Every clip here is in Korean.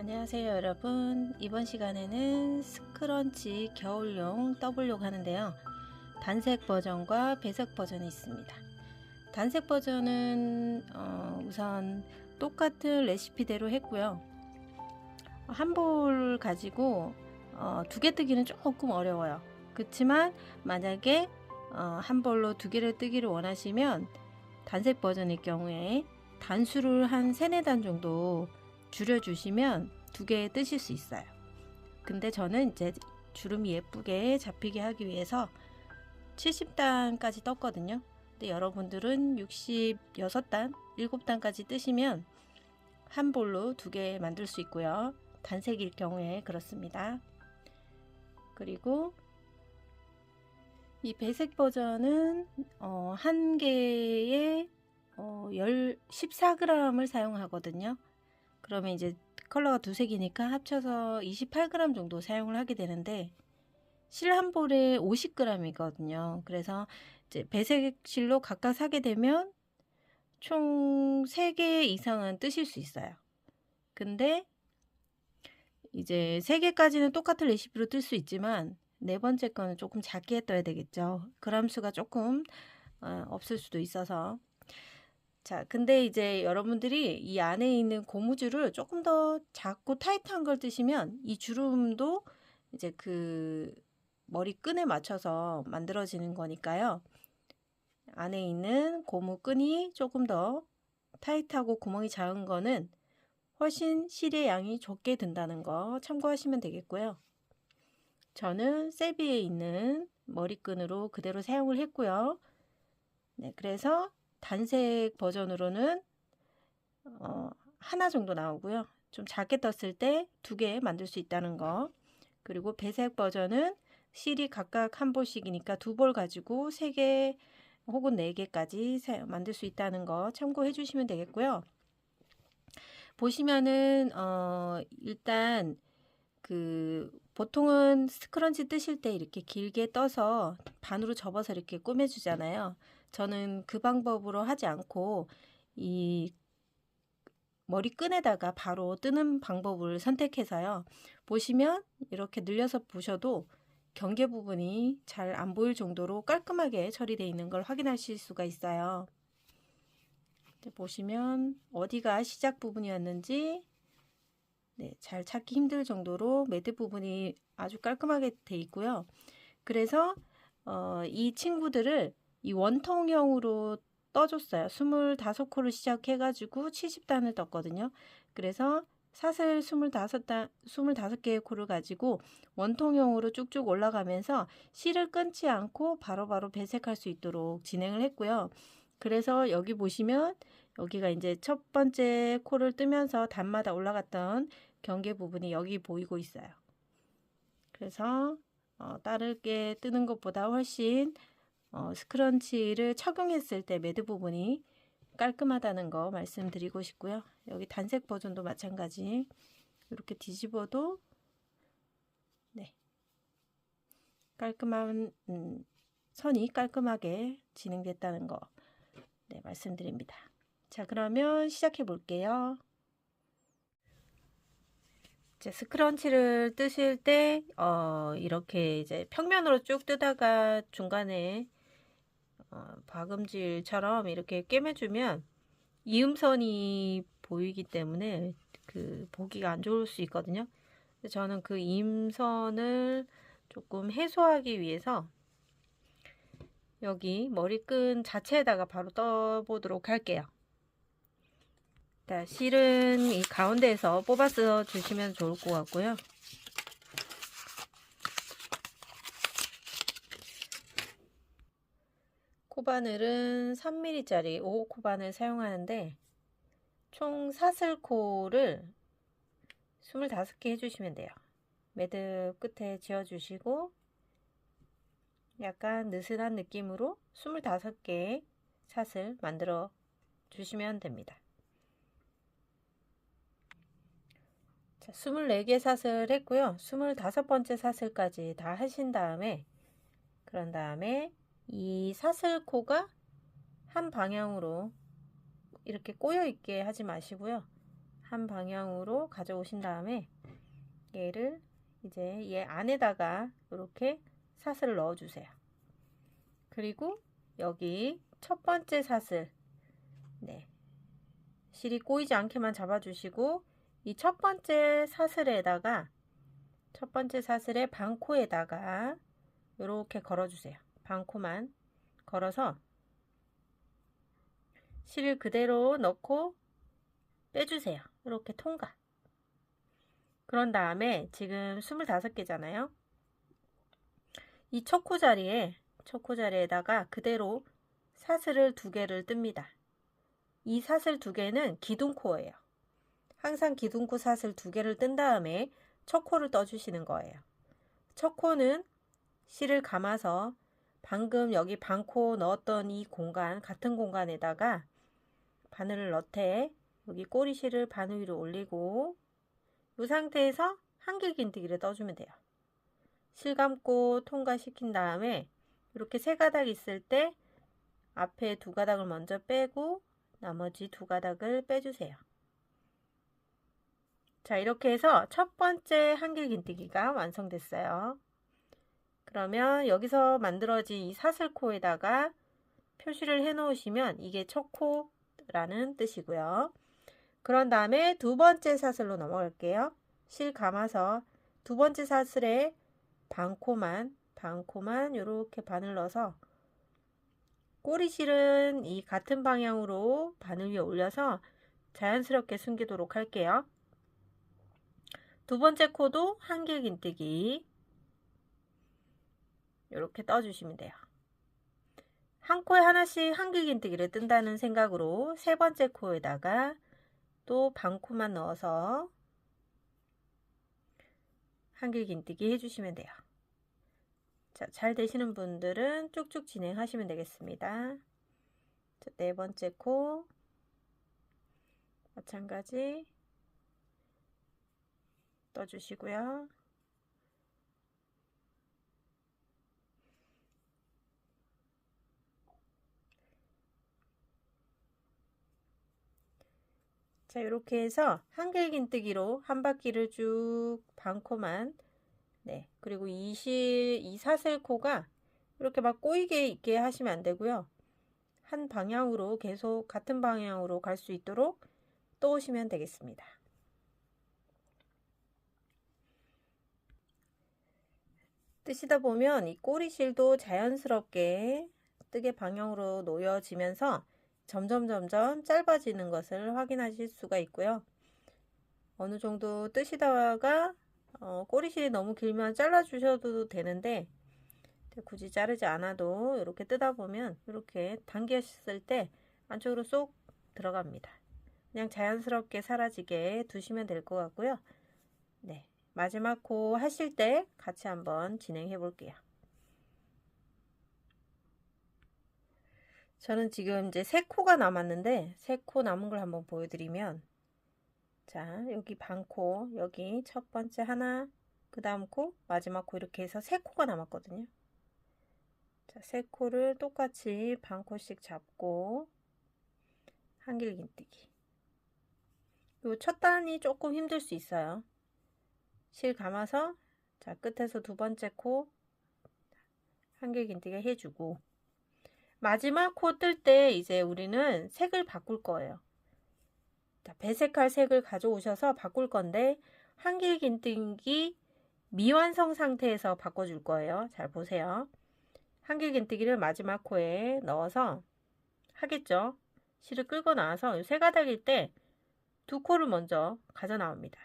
안녕하세요 여러분. 이번 시간에는 스크런치 겨울용 떠보려고 하는데요. 단색 버전과 배색 버전이 있습니다. 단색 버전은 우선 똑같은 레시피대로 했고요. 한 볼 가지고 두 개 뜨기는 조금 어려워요. 그렇지만 만약에 한 볼로 두 개를 뜨기를 원하시면 단색 버전일 경우에 단수를 한 3-4단 정도 줄여주시면 두 개 뜨실 수 있어요. 근데 저는 이제 주름이 예쁘게 잡히게 하기 위해서 70단까지 떴거든요. 근데 여러분들은 66단, 7단까지 뜨시면 한 볼로 두 개 만들 수 있고요. 단색일 경우에 그렇습니다. 그리고 이 배색 버전은 한 개에 14g을 사용하거든요. 그러면 이제 컬러가 두 색이니까 합쳐서 28g 정도 사용을 하게 되는데 실 한 볼에 50g이거든요. 그래서 이제 배색 실로 각각 사게 되면 총 3개 이상은 뜨실 수 있어요. 근데 이제 3개까지는 똑같은 레시피로 뜰 수 있지만 네 번째 거는 조금 작게 떠야 되겠죠. 그람 수가 조금 없을 수도 있어서. 자, 근데 이제 여러분들이 이 안에 있는 고무줄을 조금 더 작고 타이트한 걸 뜨시면 이 주름도 이제 그 머리끈에 맞춰서 만들어지는 거니까요. 안에 있는 고무끈이 조금 더 타이트하고 구멍이 작은 거는 훨씬 실의 양이 적게 든다는 거 참고하시면 되겠고요. 저는 세비에 있는 머리끈으로 그대로 사용을 했고요. 네, 그래서 단색 버전으로는 하나 정도 나오고요. 좀 작게 떴을 때 2개 만들 수 있다는 거. 그리고 배색 버전은 실이 각각 한 볼씩이니까 2볼 가지고 3개 혹은 4개까지 만들 수 있다는 거 참고해 주시면 되겠고요. 보시면은 일단 그 보통은 스크런치 뜨실 때 이렇게 길게 떠서 반으로 접어서 이렇게 꾸며 주잖아요. 저는 그 방법으로 하지 않고 이 머리끈에다가 바로 뜨는 방법을 선택해서요. 보시면 이렇게 늘려서 보셔도 경계 부분이 잘 안 보일 정도로 깔끔하게 처리되어 있는 걸 확인하실 수가 있어요. 보시면 어디가 시작 부분이었는지 잘 찾기 힘들 정도로 매듭 부분이 아주 깔끔하게 돼 있고요. 그래서 이 친구들을 이 원통형으로 떠줬어요. 25코를 시작해가지고 70단을 떴거든요. 그래서 사슬 25개의 코를 가지고 원통형으로 쭉쭉 올라가면서 실을 끊지 않고 바로바로 배색할 수 있도록 진행을 했고요. 그래서 여기 보시면 여기가 이제 첫 번째 코를 뜨면서 단마다 올라갔던 경계 부분이 여기 보이고 있어요. 그래서 다르게 뜨는 것보다 훨씬 스크런치를 착용했을 때 매듭 부분이 깔끔하다는 거 말씀드리고 싶고요. 여기 단색 버전도 마찬가지 이렇게 뒤집어도 깔끔한 선이 깔끔하게 진행됐다는 거 말씀드립니다. 자, 그러면 시작해 볼게요. 스크런치를 뜨실 때 이렇게 이제 평면으로 쭉 뜨다가 중간에 박음질처럼 이렇게 꿰매주면 이음선이 보이기 때문에 그 보기가 안 좋을 수 있거든요. 저는 그 이음선을 조금 해소하기 위해서 여기 머리끈 자체에다가 바로 떠보도록 할게요. 실은 이 가운데에서 뽑아서 주시면 좋을 것 같고요. 코바늘은 3mm짜리 5호 코바늘 사용하는데 총 사슬코를 25개 해주시면 돼요. 매듭 끝에 지어주시고 약간 느슨한 느낌으로 25개 사슬 만들어 주시면 됩니다. 자, 24개 사슬 했고요. 25번째 사슬까지 다 하신 다음에 그런 다음에 이 사슬코가 한 방향으로 이렇게 꼬여 있게 하지 마시고요. 한 방향으로 가져오신 다음에 얘를 이제 얘 안에다가 이렇게 사슬을 넣어 주세요. 그리고 여기 첫 번째 사슬, 네, 실이 꼬이지 않게만 잡아주시고 이 첫 번째 사슬에다가 첫 번째 사슬의 반코에다가 이렇게 걸어주세요. 반코만 걸어서 실을 그대로 넣고 빼주세요. 이렇게 통과. 그런 다음에 지금 25개잖아요. 이 첫 코 자리에다가 그대로 사슬을 2개를 뜹니다. 이 사슬 2개는 기둥코예요. 항상 기둥코 사슬 2개를 뜬 다음에 첫 코를 떠주시는 거예요. 첫 코는 실을 감아서 방금 여기 반코 넣었던 이 공간, 같은 공간에다가 바늘을 넣되 여기 꼬리실을 바늘 위로 올리고 이 상태에서 한길긴뜨기를 떠주면 돼요. 실 감고 통과시킨 다음에 이렇게 3가닥 있을 때 앞에 2가닥을 먼저 빼고 나머지 2가닥을 빼주세요. 자, 이렇게 해서 첫 번째 한길긴뜨기가 완성됐어요. 그러면 여기서 만들어진 이 사슬코에다가 표시를 해 놓으시면 이게 첫 코라는 뜻이고요. 그런 다음에 두 번째 사슬로 넘어갈게요. 실 감아서 두 번째 사슬에 반코만 이렇게 바늘 넣어서 꼬리실은 이 같은 방향으로 바늘 위에 올려서 자연스럽게 숨기도록 할게요. 두 번째 코도 한길긴뜨기 이렇게 떠주시면 돼요. 한 코에 하나씩 한길긴뜨기를 뜬다는 생각으로 세 번째 코에다가 또 반코만 넣어서 한길긴뜨기 해주시면 돼요. 자, 잘 되시는 분들은 쭉쭉 진행하시면 되겠습니다. 자, 네 번째 코 마찬가지 떠주시고요. 자, 이렇게 해서 한길긴뜨기로 한 바퀴를 쭉 반코만, 네, 그리고 이 사슬코가 이렇게 막 꼬이게 있게 하시면 안 되고요. 한 방향으로 계속 같은 방향으로 갈 수 있도록 떠오시면 되겠습니다. 뜨시다 보면 이 꼬리실도 자연스럽게 뜨개 방향으로 놓여지면서 점점 짧아지는 것을 확인하실 수가 있고요. 어느 정도 뜨시다가 꼬리실이 너무 길면 잘라 주셔도 되는데 굳이 자르지 않아도 이렇게 뜨다 보면 이렇게 당겼을 때 안쪽으로 쏙 들어갑니다. 그냥 자연스럽게 사라지게 두시면 될 것 같고요. 네, 마지막 코 하실 때 같이 한번 진행해 볼게요. 저는 지금 이제 3코가 남았는데 3코 남은 걸 한번 보여드리면, 자, 여기 반코, 여기 첫 번째 하나, 그 다음 코, 마지막 코 이렇게 해서 3코가 남았거든요. 자, 3코를 똑같이 반코씩 잡고 한길긴뜨기. 요 첫 단이 조금 힘들 수 있어요. 실 감아서 자, 끝에서 두 번째 코 한길긴뜨기 해주고, 마지막 코 뜰 때 이제 우리는 색을 바꿀 거예요. 자, 배색할 색을 가져오셔서 바꿀 건데 한길긴뜨기 미완성 상태에서 바꿔줄 거예요. 잘 보세요. 한길긴뜨기를 마지막 코에 넣어서 하겠죠. 실을 끌고 나와서 3가닥일 때 2코를 먼저 가져 나옵니다.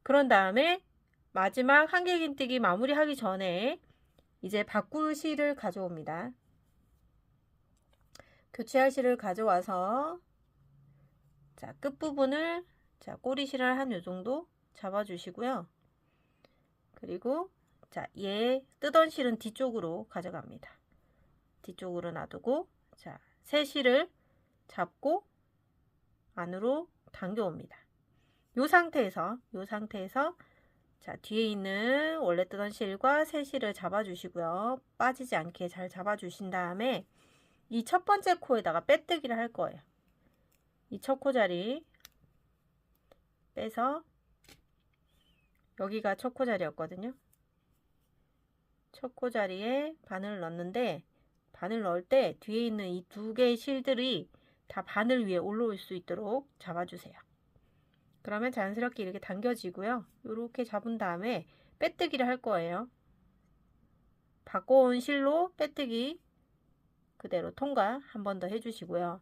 그런 다음에 마지막 한길긴뜨기 마무리하기 전에 이제 바꿀 실을 가져옵니다. 교체할 실을 가져와서 자, 끝부분을 자, 꼬리실을 한 요 정도 잡아주시고요. 그리고 자, 얘 뜨던 실은 뒤쪽으로 가져갑니다. 뒤쪽으로 놔두고 자, 새 실을 잡고 안으로 당겨옵니다. 요 상태에서 자, 뒤에 있는 원래 뜨던 실과 새 실을 잡아주시고요. 빠지지 않게 잘 잡아주신 다음에 이 첫 번째 코에다가 빼뜨기를 할 거예요. 이 첫 코자리 빼서 여기가 첫 코자리였거든요. 첫 코자리에 바늘 넣는데 바늘 넣을 때 뒤에 있는 이 두 개의 실들이 다 바늘 위에 올라올 수 있도록 잡아주세요. 그러면 자연스럽게 이렇게 당겨지고요. 이렇게 잡은 다음에 빼뜨기를 할 거예요. 바꿔온 실로 빼뜨기 그대로 통과 한 번 더 해주시고요.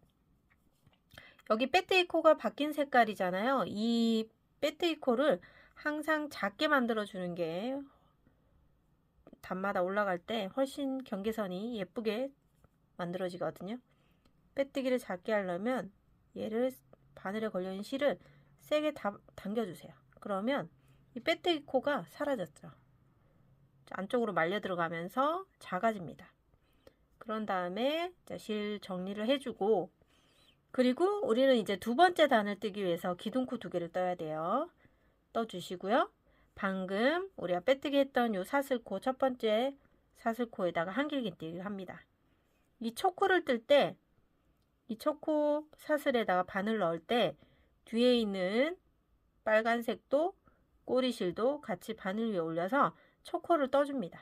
여기 빼뜨기 코가 바뀐 색깔이잖아요. 이 빼뜨기 코를 항상 작게 만들어 주는 게 단마다 올라갈 때 훨씬 경계선이 예쁘게 만들어지거든요. 빼뜨기를 작게 하려면 얘를 바늘에 걸려있는 실을 세게 당겨주세요. 그러면 이 빼뜨기 코가 사라졌죠. 안쪽으로 말려 들어가면서 작아집니다. 그런 다음에 실 정리를 해주고, 그리고 우리는 이제 두 번째 단을 뜨기 위해서 기둥코 두 개를 떠야 돼요. 떠주시고요. 방금 우리가 빼뜨기 했던 요 사슬코, 첫 번째 사슬코에다가 한길긴뜨기를 합니다. 이 초코를 뜰 때 이 초코 사슬에다가 바늘 넣을 때 뒤에 있는 빨간색도 꼬리실도 같이 바늘 위에 올려서 초코를 떠줍니다.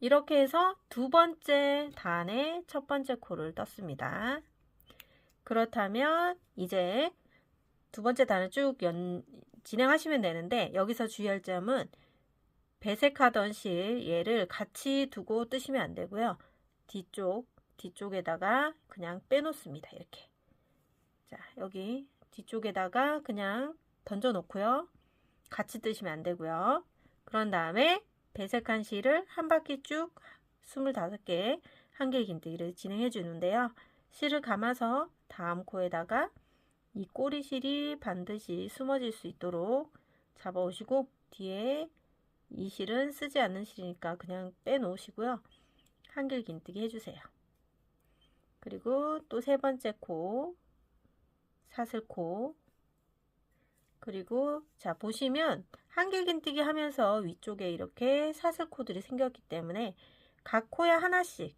이렇게 해서 두 번째 단에 첫 번째 코를 떴습니다. 그렇다면 이제 두 번째 단을 쭉 진행하시면 되는데, 여기서 주의할 점은 배색하던 실 얘를 같이 두고 뜨시면 안 되고요. 뒤쪽에다가 그냥 빼놓습니다. 이렇게. 자, 여기 뒤쪽에다가 그냥 던져 놓고요. 같이 뜨시면 안 되고요. 그런 다음에 배색한 실을 한 바퀴 쭉 25개 한길긴뜨기를 진행해 주는데요. 실을 감아서 다음 코에다가 이 꼬리실이 반드시 숨어질 수 있도록 잡아오시고, 뒤에 이 실은 쓰지 않는 실이니까 그냥 빼놓으시고요. 한길긴뜨기 해주세요. 그리고 또 세 번째 코, 사슬코, 그리고 자 보시면 한길긴뜨기 하면서 위쪽에 이렇게 사슬코들이 생겼기 때문에 각 코에 하나씩,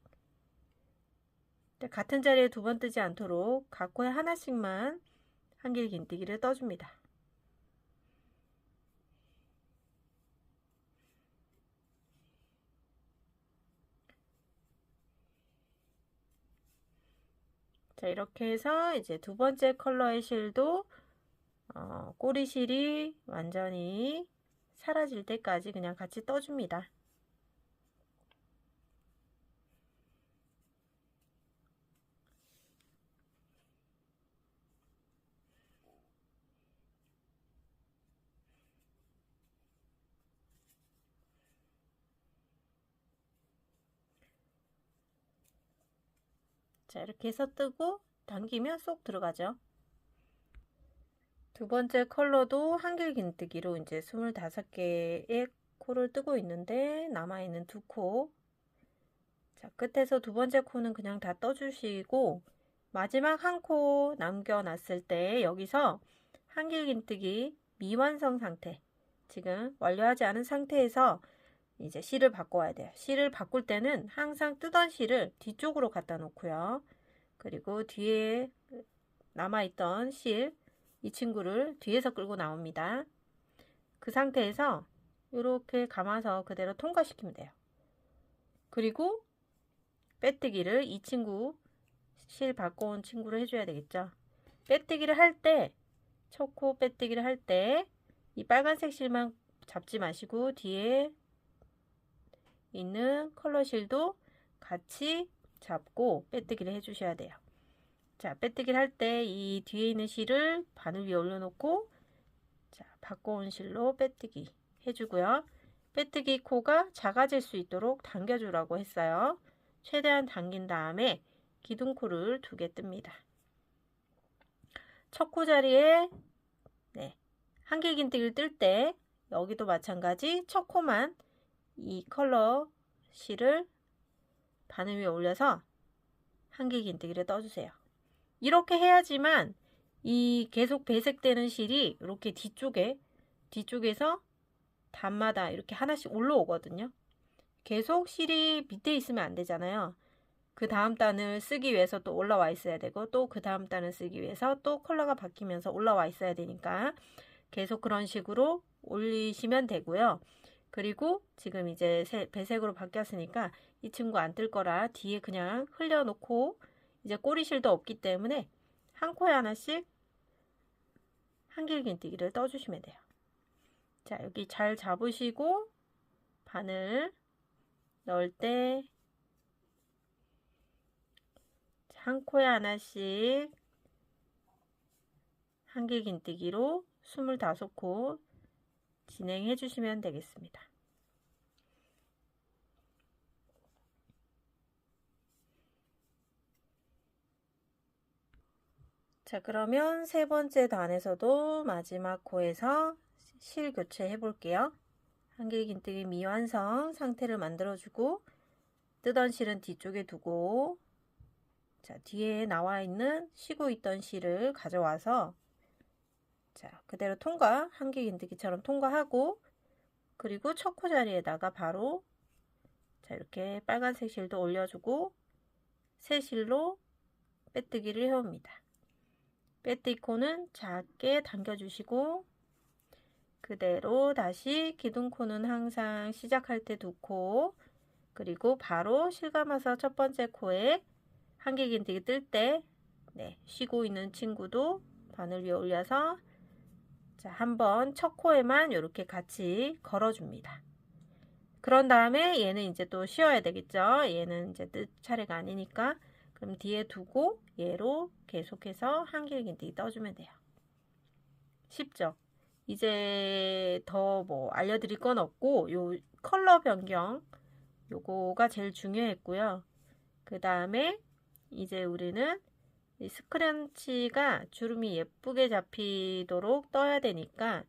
같은 자리에 두 번 뜨지 않도록 각 코에 하나씩만 한길긴뜨기를 떠줍니다. 자, 이렇게 해서 이제 두 번째 컬러의 실도 꼬리실이 완전히 사라질 때까지 그냥 같이 떠줍니다. 자, 이렇게 해서 뜨고 당기면 쏙 들어가죠. 두 번째 컬러도 한길긴뜨기로 이제 25개의 코를 뜨고 있는데 남아있는 두 코. 자, 끝에서 두 번째 코는 그냥 다 떠주시고 마지막 한 코 남겨놨을 때 여기서 한길긴뜨기 미완성 상태, 지금 완료하지 않은 상태에서 이제 실을 바꿔야 돼요. 실을 바꿀 때는 항상 뜨던 실을 뒤쪽으로 갖다 놓고요. 그리고 뒤에 남아있던 실, 이 친구를 뒤에서 끌고 나옵니다. 그 상태에서 이렇게 감아서 그대로 통과시키면 돼요. 그리고 빼뜨기를 이 친구, 실 바꿔온 친구를 해줘야 되겠죠. 빼뜨기를 할 때, 초코 빼뜨기를 할 때 이 빨간색 실만 잡지 마시고 뒤에 있는 컬러 실도 같이 잡고 빼뜨기를 해주셔야 돼요. 자, 빼뜨기를 할 때 이 뒤에 있는 실을 바늘 위에 올려놓고, 자, 바꿔온 실로 빼뜨기 해주고요. 빼뜨기 코가 작아질 수 있도록 당겨주라고 했어요. 최대한 당긴 다음에 기둥코를 2개 뜹니다. 첫 코 자리에 한길긴뜨기를 뜰 때 여기도 마찬가지 첫 코만 이 컬러 실을 바늘 위에 올려서 한길긴뜨기를 떠주세요. 이렇게 해야지만 이 계속 배색되는 실이 이렇게 뒤쪽에서 단마다 이렇게 하나씩 올라오거든요. 계속 실이 밑에 있으면 안 되잖아요. 그 다음 단을 쓰기 위해서 또 올라와 있어야 되고, 또 그 다음 단을 쓰기 위해서 또 컬러가 바뀌면서 올라와 있어야 되니까 계속 그런 식으로 올리시면 되고요. 그리고 지금 이제 배색으로 바뀌었으니까 이 친구 안 뜰 거라 뒤에 그냥 흘려놓고, 이제 꼬리실도 없기 때문에 한 코에 하나씩 한길긴뜨기를 떠주시면 돼요. 자, 여기 잘 잡으시고 바늘 넣을 때 한 코에 하나씩 한길긴뜨기로 25코 진행해 주시면 되겠습니다. 자, 그러면 세 번째 단에서도 마지막 코에서 실 교체해 볼게요. 한길긴뜨기 미완성 상태를 만들어주고, 뜨던 실은 뒤쪽에 두고, 자, 뒤에 나와 있는 쉬고 있던 실을 가져와서, 자, 그대로 통과, 한길긴뜨기처럼 통과하고, 그리고 첫 코 자리에다가 바로, 자, 이렇게 빨간색 실도 올려주고, 새 실로 빼뜨기를 해옵니다. 빼뜨기 코는 작게 당겨주시고, 그대로 다시 기둥코는 항상 시작할 때 2코, 그리고 바로 실감아서 첫 번째 코에 한길긴뜨기 뜰 때, 네, 쉬고 있는 친구도 바늘 위에 올려서, 자, 한번 첫 코에만 이렇게 같이 걸어줍니다. 그런 다음에 얘는 이제 또 쉬어야 되겠죠. 얘는 이제 뜰 차례가 아니니까. 그럼 뒤에 두고 얘로 계속해서 한길긴뜨기 떠주면 돼요. 쉽죠? 이제 더 뭐 알려드릴 건 없고, 요 컬러 변경 요거가 제일 중요했고요. 그 다음에 이제 우리는 이 스크런치가 주름이 예쁘게 잡히도록 떠야 되니까,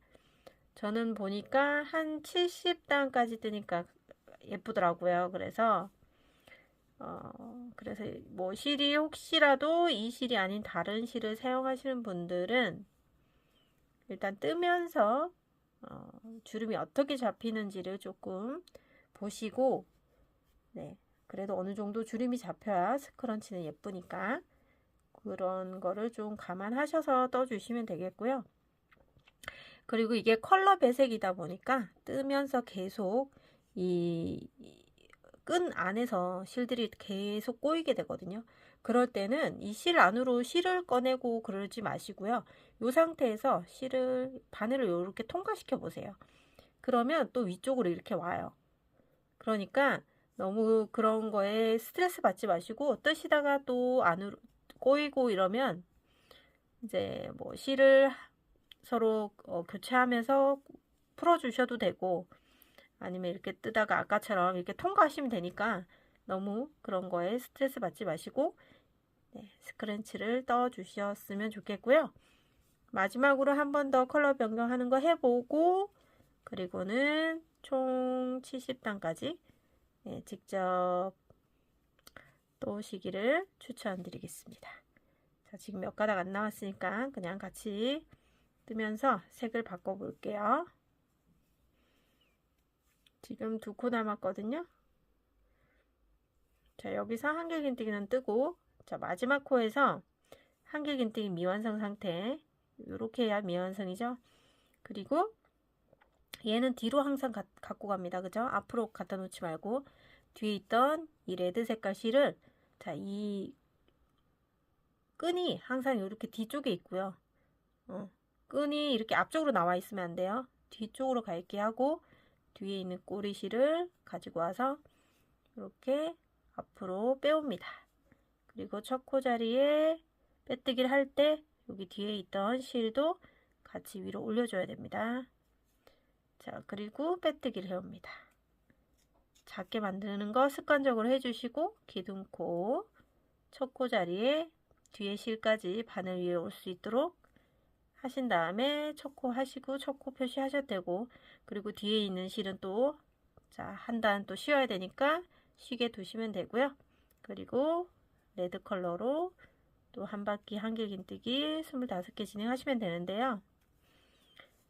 저는 보니까 한 70단까지 뜨니까 예쁘더라고요. 그래서 뭐 실이 혹시라도 이 실이 아닌 다른 실을 사용하시는 분들은 일단 뜨면서 주름이 어떻게 잡히는지를 조금 보시고, 네, 그래도 어느 정도 주름이 잡혀야 스크런치는 예쁘니까 그런 거를 좀 감안하셔서 떠주시면 되겠고요. 그리고 이게 컬러 배색이다 보니까 뜨면서 계속 이 끈 안에서 실들이 계속 꼬이게 되거든요. 그럴 때는 이 실 안으로 실을 꺼내고 그러지 마시고요. 이 상태에서 바늘을 이렇게 통과시켜 보세요. 그러면 또 위쪽으로 이렇게 와요. 그러니까 너무 그런 거에 스트레스 받지 마시고, 뜨시다가 또 안으로 꼬이고 이러면 이제 뭐 실을 서로 교체하면서 풀어주셔도 되고, 아니면 이렇게 뜨다가 아까처럼 이렇게 통과하시면 되니까 너무 그런 거에 스트레스 받지 마시고, 네, 스크런치를 떠 주셨으면 좋겠고요. 마지막으로 한 번 더 컬러 변경하는 거 해보고, 그리고는 총 70단까지 네, 직접 떠오시기를 추천드리겠습니다. 자, 지금 몇 가닥 안 나왔으니까 그냥 같이 뜨면서 색을 바꿔 볼게요. 지금 2코 남았거든요. 자, 여기서 한길긴뜨기는 뜨고, 자, 마지막 코에서 한길긴뜨기 미완성 상태, 이렇게 해야 미완성이죠. 그리고 얘는 뒤로 항상 갖고 갑니다. 그죠? 앞으로 갖다 놓지 말고 뒤에 있던 이 레드 색깔 실을, 자, 이 끈이 항상 이렇게 뒤쪽에 있고요. 끈이 이렇게 앞쪽으로 나와 있으면 안 돼요. 뒤쪽으로 가 있게 하고, 뒤에 있는 꼬리실을 가지고 와서 이렇게 앞으로 빼옵니다. 그리고 첫 코 자리에 빼뜨기를 할 때 여기 뒤에 있던 실도 같이 위로 올려줘야 됩니다. 자, 그리고 빼뜨기를 해옵니다. 작게 만드는 거 습관적으로 해주시고, 기둥코 첫 코 자리에 뒤에 실까지 바늘 위에 올 수 있도록 하신 다음에 첫 코 하시고 첫 코 표시하셔도 되고, 그리고 뒤에 있는 실은 또, 자, 한 단 또 쉬어야 되니까 쉬게 두시면 되고요. 그리고 레드 컬러로 또 한 바퀴 한길긴뜨기 25개 진행하시면 되는데요.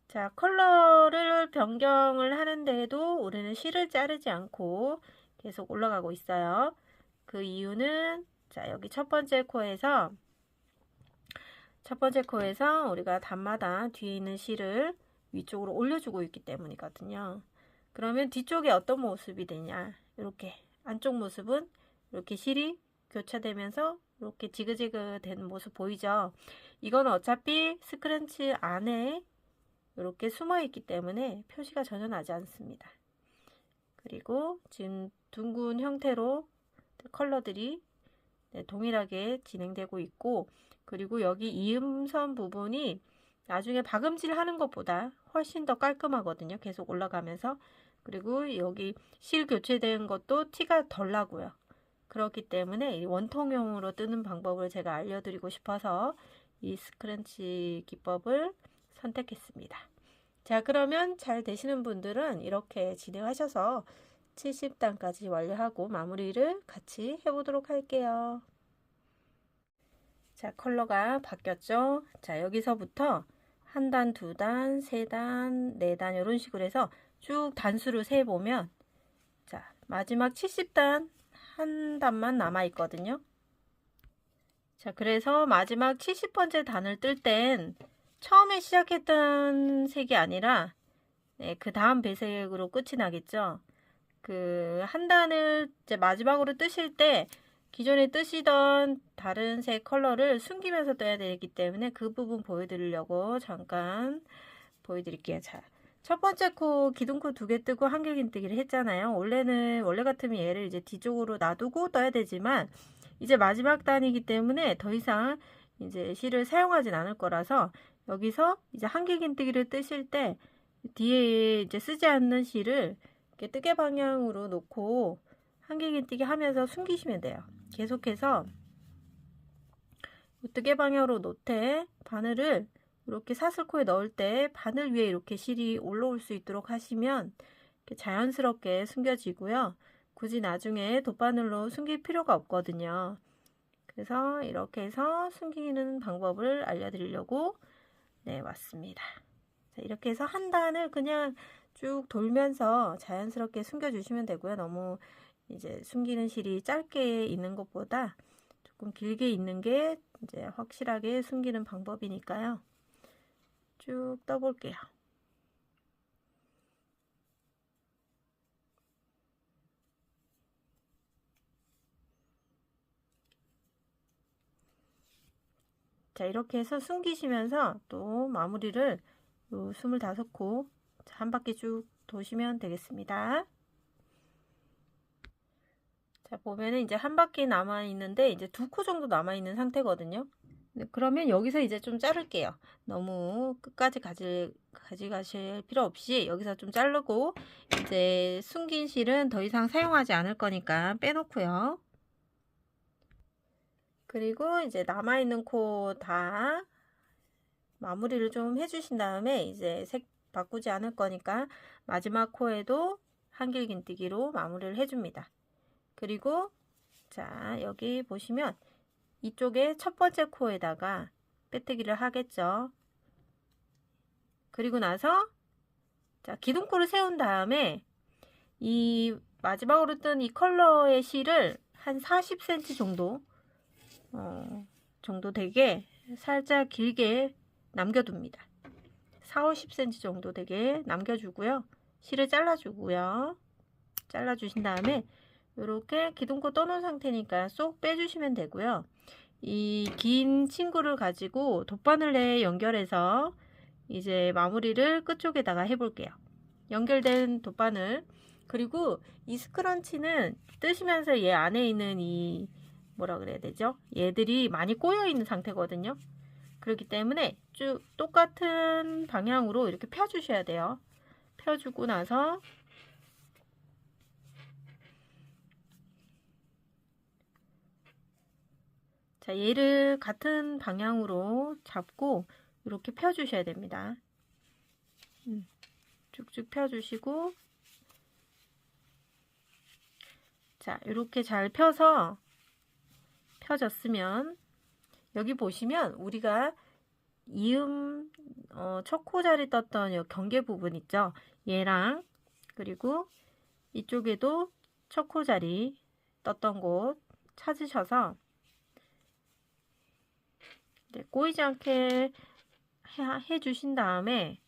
자, 컬러를 변경을 하는데도 우리는 실을 자르지 않고 계속 올라가고 있어요. 그 이유는 자, 여기 첫 번째 코에서 우리가 단마다 뒤에 있는 실을 위쪽으로 올려주고 있기 때문이거든요. 그러면 뒤쪽에 어떤 모습이 되냐? 이렇게 안쪽 모습은 이렇게 실이 교차되면서 이렇게 지그재그 되는 모습 보이죠? 이건 어차피 스크런치 안에 이렇게 숨어 있기 때문에 표시가 전혀 나지 않습니다. 그리고 지금 둥근 형태로 컬러들이 동일하게 진행되고 있고, 그리고 여기 이음선 부분이 나중에 박음질 하는 것보다 훨씬 더 깔끔하거든요. 계속 올라가면서. 그리고 여기 실 교체된 것도 티가 덜 나고요. 그렇기 때문에 원통형으로 뜨는 방법을 제가 알려드리고 싶어서 이 스크런치 기법을 선택했습니다. 자, 그러면 잘 되시는 분들은 이렇게 진행하셔서 70단까지 완료하고 마무리를 같이 해보도록 할게요. 자, 컬러가 바뀌었죠? 자, 여기서부터 한 단, 두 단, 세 단, 네 단 이런 식으로 해서 쭉 단수를 세보면 자, 마지막 70단 한 단만 남아 있거든요. 자, 그래서 마지막 70번째 단을 뜰 땐 처음에 시작했던 색이 아니라 그 다음 배색으로 끝이 나겠죠. 그 한 단을 이제 마지막으로 뜨실 때 기존에 뜨시던 다른 색 컬러를 숨기면서 떠야 되기 때문에 그 부분 보여드리려고 잠깐 보여드릴게요. 자, 첫 번째 코 기둥코 2개 뜨고 한길긴뜨기를 했잖아요. 원래 같으면 얘를 이제 뒤쪽으로 놔두고 떠야 되지만 이제 마지막 단이기 때문에 더 이상 이제 실을 사용하진 않을 거라서 여기서 이제 한길긴뜨기를 뜨실 때 뒤에 이제 쓰지 않는 실을 이렇게 뜨개 방향으로 놓고 한길긴뜨기 하면서 숨기시면 돼요. 계속해서 뜨개 방향으로 놓되 바늘을 이렇게 사슬코에 넣을 때 바늘 위에 이렇게 실이 올라올 수 있도록 하시면 자연스럽게 숨겨지고요. 굳이 나중에 돗바늘로 숨길 필요가 없거든요. 그래서 이렇게 해서 숨기는 방법을 알려드리려고 왔습니다. 자, 이렇게 해서 한 단을 그냥 쭉 돌면서 자연스럽게 숨겨주시면 되고요. 너무 이제 숨기는 실이 짧게 있는 것보다 조금 길게 있는 게 이제 확실하게 숨기는 방법이니까요. 쭉 떠볼게요. 자, 이렇게 해서 숨기시면서 또 마무리를 25코 한 바퀴 쭉 도시면 되겠습니다. 자, 보면은 이제 한 바퀴 남아 있는데 이제 2코 정도 남아 있는 상태거든요. 그러면 여기서 이제 좀 자를게요. 너무 끝까지 가져가실 필요 없이 여기서 좀 자르고 이제 숨긴 실은 더 이상 사용하지 않을 거니까 빼놓고요. 그리고 이제 남아있는 코 다 마무리를 좀 해주신 다음에 이제 색 바꾸지 않을 거니까 마지막 코에도 한길긴뜨기로 마무리를 해줍니다. 그리고 자, 여기 보시면 이쪽에 첫 번째 코에다가 빼뜨기를 하겠죠. 그리고 나서 자, 기둥코를 세운 다음에 이 마지막으로 뜬 이 컬러의 실을 한 40cm 정도 되게 살짝 길게 남겨둡니다. 40-50cm 정도 되게 남겨주고요. 실을 잘라주고요. 잘라주신 다음에 이렇게 기둥코 떠놓은 상태니까 쏙 빼주시면 되고요. 이 긴 친구를 가지고 돗바늘에 연결해서 이제 마무리를 끝쪽에다가 해볼게요. 연결된 돗바늘, 그리고 이 스크런치는 뜨시면서 얘 안에 있는 이 뭐라 그래야 되죠? 얘들이 많이 꼬여 있는 상태거든요. 그렇기 때문에 쭉 똑같은 방향으로 이렇게 펴주셔야 돼요. 펴주고 나서 자, 얘를 같은 방향으로 잡고 이렇게 펴주셔야 됩니다. 쭉쭉 펴주시고 자, 이렇게 잘 펴서 펴졌으면 여기 보시면 우리가 이음 첫 코 자리 떴던 이 경계 부분 있죠? 얘랑 그리고 이쪽에도 첫 코 자리 떴던 곳 찾으셔서 꼬이지 않게 해주신 다음에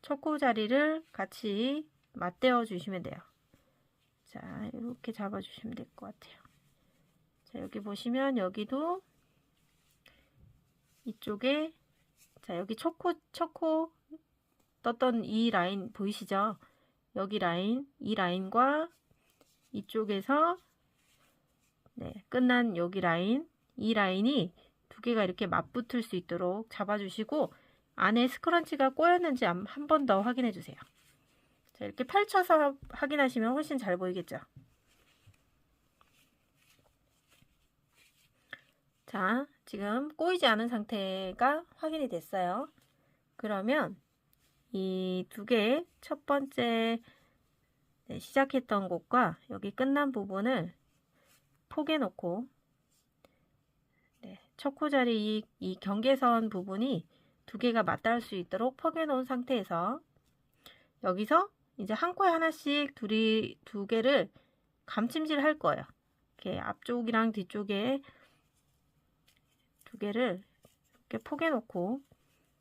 초코 자리를 같이 맞대어 주시면 돼요. 자, 이렇게 잡아주시면 될 것 같아요. 자, 여기 보시면 여기도 이쪽에 자, 여기 초코 떴던 이 라인 보이시죠? 여기 라인, 이 라인과 이쪽에서 끝난 여기 라인, 이 라인이 두 개가 이렇게 맞붙을 수 있도록 잡아주시고 안에 스크런치가 꼬였는지 한 번 더 확인해 주세요. 자, 이렇게 펼쳐서 확인하시면 훨씬 잘 보이겠죠? 자, 지금 꼬이지 않은 상태가 확인이 됐어요. 그러면 이 두 개, 첫 번째 시작했던 곳과 여기 끝난 부분을 포개 놓고 초코 자리 이 경계선 부분이 두 개가 맞닿을 수 있도록 포개 놓은 상태에서 여기서 이제 한 코에 하나씩 두 개를 감침질 할 거예요. 이렇게 앞쪽이랑 뒤쪽에 두 개를 이렇게 포개 놓고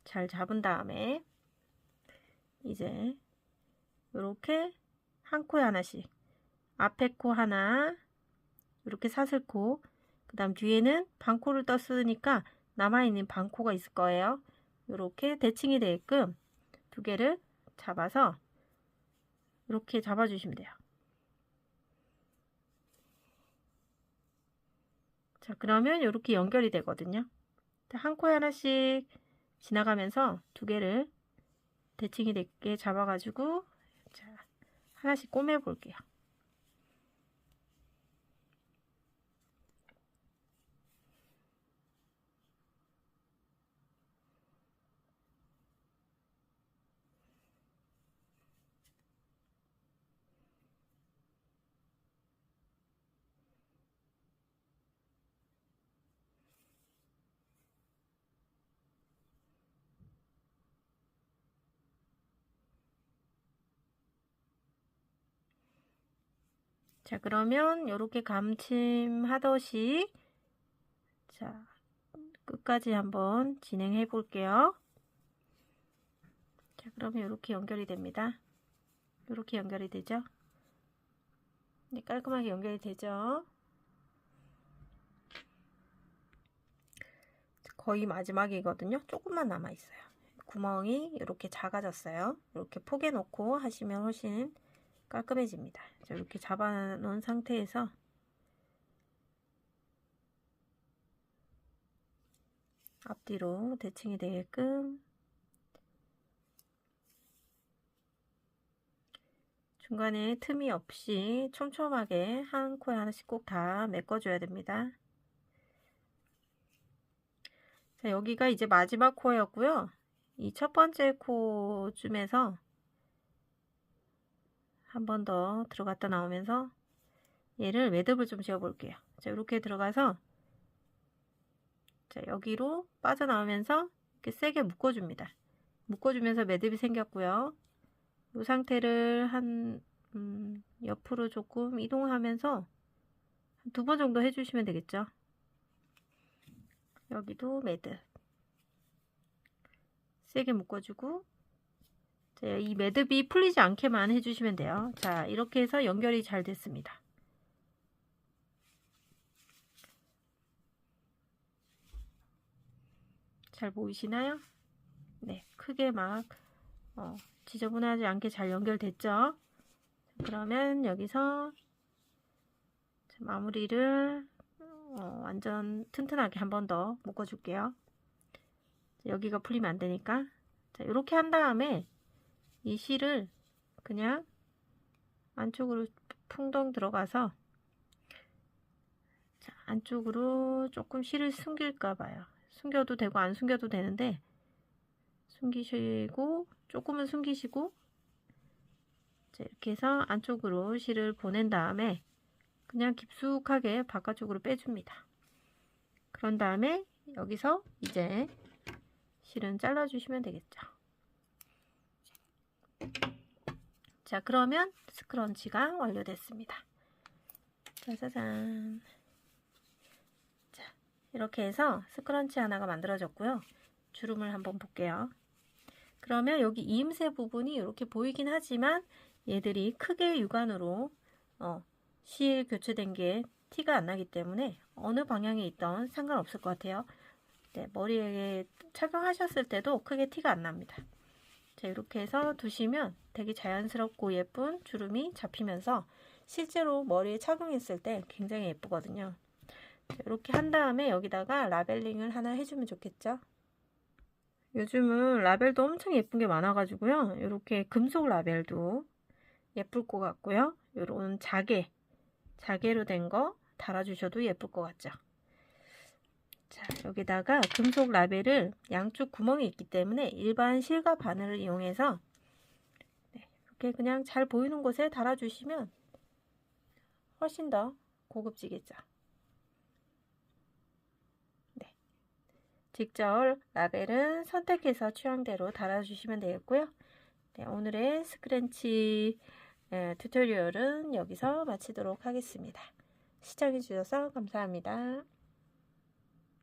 잘 잡은 다음에 이제 이렇게 한 코에 하나씩 앞에 코 하나 이렇게 사슬코 그 다음 뒤에는 반코를 떴으니까 남아있는 반코가 있을 거예요. 이렇게 대칭이 되게끔 두 개를 잡아서 이렇게 잡아주시면 돼요. 자, 그러면 이렇게 연결이 되거든요. 한 코에 하나씩 지나가면서 두 개를 대칭이 되게 잡아가지고 자, 하나씩 꼬매 볼게요. 자, 그러면 이렇게 감침하듯이 자, 끝까지 한번 진행해 볼게요. 자, 그러면 이렇게 연결이 됩니다. 이렇게 연결이 되죠? 네, 깔끔하게 연결이 되죠? 거의 마지막이거든요. 조금만 남아 있어요. 구멍이 이렇게 작아졌어요. 이렇게 포개 놓고 하시면 훨씬 깔끔해집니다. 자, 이렇게 잡아 놓은 상태에서 앞뒤로 대칭이 되게끔 중간에 틈이 없이 촘촘하게 한 코에 하나씩 꼭 다 메꿔줘야 됩니다. 자, 여기가 이제 마지막 코였고요. 이 첫 번째 코쯤에서 한 번 더 들어갔다 나오면서 얘를 매듭을 좀 지어 볼게요. 자, 이렇게 들어가서 자, 여기로 빠져나오면서 이렇게 세게 묶어줍니다. 묶어주면서 매듭이 생겼고요. 이 상태를 한 옆으로 조금 이동하면서 두 번 정도 해주시면 되겠죠. 여기도 매듭 세게 묶어주고 자, 이 매듭이 풀리지 않게만 해주시면 돼요. 자, 이렇게 해서 연결이 잘 됐습니다. 잘 보이시나요? 네, 크게 막 지저분하지 않게 잘 연결됐죠? 그러면 여기서 마무리를 완전 튼튼하게 한 번 더 묶어줄게요. 여기가 풀리면 안 되니까 자, 이렇게 한 다음에 이 실을 그냥 안쪽으로 풍덩 들어가서 자, 안쪽으로 조금 실을 숨길까 봐요. 숨겨도 되고 안 숨겨도 되는데 숨기시고 조금은 숨기시고 자, 이렇게 해서 안쪽으로 실을 보낸 다음에 그냥 깊숙하게 바깥쪽으로 빼줍니다. 그런 다음에 여기서 이제 실은 잘라주시면 되겠죠. 자, 그러면 스크런치가 완료됐습니다. 짜자잔. 이렇게 해서 스크런치 하나가 만들어졌고요. 주름을 한번 볼게요. 그러면 여기 이음새 부분이 이렇게 보이긴 하지만 얘들이 크게 육안으로 실 교체된 게 티가 안 나기 때문에 어느 방향에 있던 상관없을 것 같아요. 네, 머리에 착용하셨을 때도 크게 티가 안 납니다. 자, 이렇게 해서 두시면 되게 자연스럽고 예쁜 주름이 잡히면서 실제로 머리에 착용했을 때 굉장히 예쁘거든요. 자, 이렇게 한 다음에 여기다가 라벨링을 하나 해주면 좋겠죠. 요즘은 라벨도 엄청 예쁜 게 많아가지고요. 이렇게 금속 라벨도 예쁠 것 같고요. 이런 자개로 된 거 달아주셔도 예쁠 것 같죠. 자, 여기다가 금속 라벨을 양쪽 구멍이 있기 때문에 일반 실과 바늘을 이용해서 이렇게 그냥 잘 보이는 곳에 달아주시면 훨씬 더 고급지겠죠. 네. 직접 라벨은 선택해서 취향대로 달아주시면 되겠고요. 네, 오늘의 스크런치 튜토리얼은 여기서 마치도록 하겠습니다. 시청해주셔서 감사합니다.